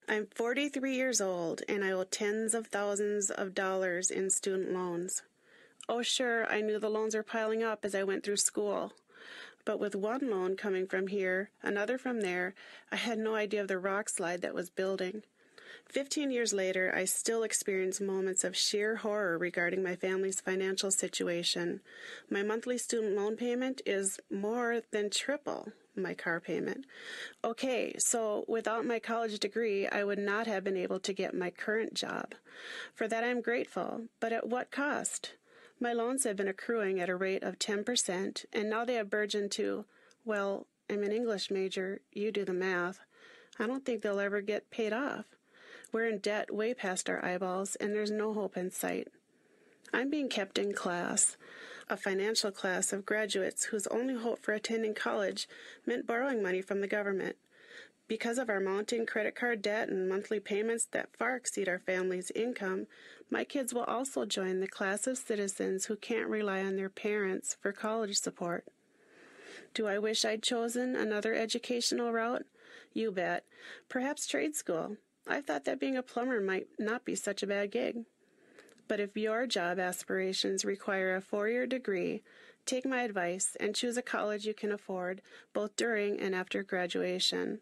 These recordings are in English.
I'm 43 years old and I owe tens of thousands of dollars in student loans. Oh, sure, I knew the loans were piling up as I went through school. But with one loan coming from here, another from there, I had no idea of the rock slide that was building. 15 years later, I still experience moments of sheer horror regarding my family's financial situation. My monthly student loan payment is more than triple my car payment. Okay, so without my college degree, I would not have been able to get my current job. For that I'm grateful, but at what cost? My loans have been accruing at a rate of 10%, and now they have burgeoned to, well, I'm an English major, you do the math. I don't think they'll ever get paid off. We're in debt way past our eyeballs, and there's no hope in sight. I'm being kept in class, a financial class of graduates whose only hope for attending college meant borrowing money from the government. Because of our mounting credit card debt and monthly payments that far exceed our family's income, my kids will also join the class of citizens who can't rely on their parents for college support. Do I wish I'd chosen another educational route? You bet. Perhaps trade school. I thought that being a plumber might not be such a bad gig. But if your job aspirations require a 4-year degree, take my advice and choose a college you can afford both during and after graduation.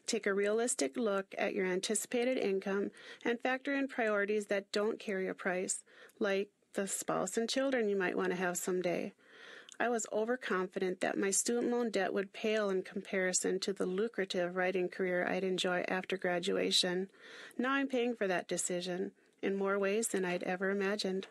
Take a realistic look at your anticipated income and factor in priorities that don't carry a price, like the spouse and children you might want to have someday. I was overconfident that my student loan debt would pale in comparison to the lucrative writing career I'd enjoy after graduation. Now I'm paying for that decision in more ways than I'd ever imagined.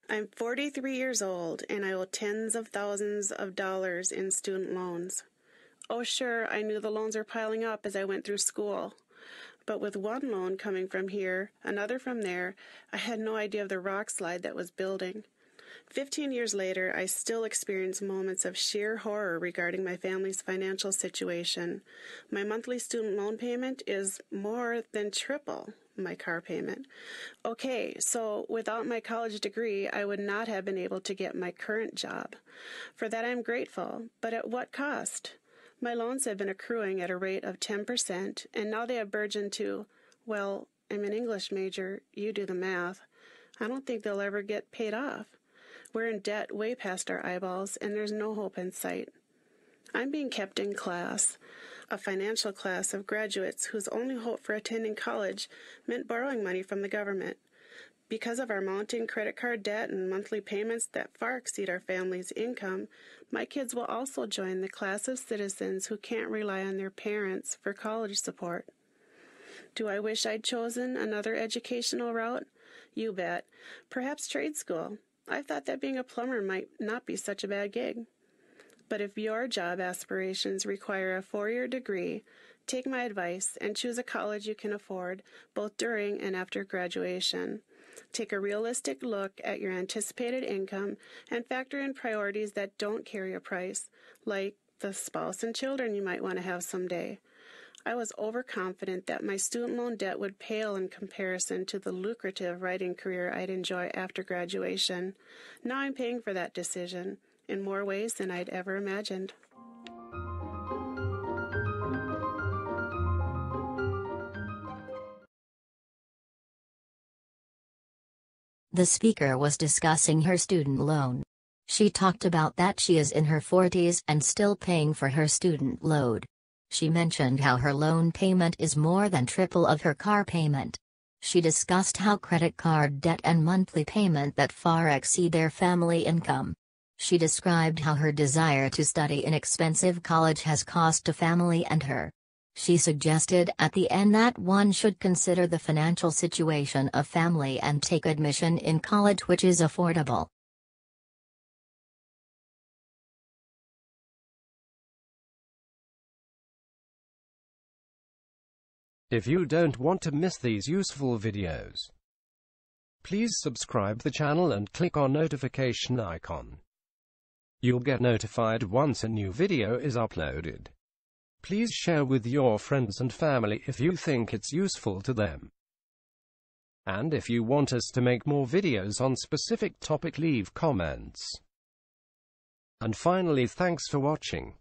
I'm 43 years old and I owe tens of thousands of dollars in student loans. Oh, sure, I knew the loans were piling up as I went through school. But with one loan coming from here, another from there, I had no idea of the rock slide that was building. 15 years later, I still experience moments of sheer horror regarding my family's financial situation. My monthly student loan payment is more than triple my car payment. Okay, so without my college degree, I would not have been able to get my current job. For that I'm grateful, but at what cost? My loans have been accruing at a rate of 10%, and now they have burgeoned to, well, I'm an English major, you do the math. I don't think they'll ever get paid off. We're in debt way past our eyeballs, and there's no hope in sight. I'm being kept in class, a financial class of graduates whose only hope for attending college meant borrowing money from the government. Because of our mounting credit card debt and monthly payments that far exceed our family's income, my kids will also join the class of citizens who can't rely on their parents for college support. Do I wish I'd chosen another educational route? You bet. Perhaps trade school. I thought that being a plumber might not be such a bad gig. But if your job aspirations require a 4-year degree, take my advice and choose a college you can afford both during and after graduation. Take a realistic look at your anticipated income and factor in priorities that don't carry a price, like the spouse and children you might want to have someday. I was overconfident that my student loan debt would pale in comparison to the lucrative writing career I'd enjoy after graduation. Now I'm paying for that decision in more ways than I'd ever imagined. The speaker was discussing her student loan. She talked about that she is in her 40s and still paying for her student loan. She mentioned how her loan payment is more than triple of her car payment. She discussed how credit card debt and monthly payment that far exceed their family income. She described how her desire to study in expensive college has cost a family and her. She suggested at the end that one should consider the financial situation of family and take admission in college which is affordable. If you don't want to miss these useful videos, please subscribe the channel and click on notification icon. You'll get notified once a new video is uploaded. Please share with your friends and family if you think it's useful to them. And if you want us to make more videos on specific topic, leave comments. And finally, thanks for watching.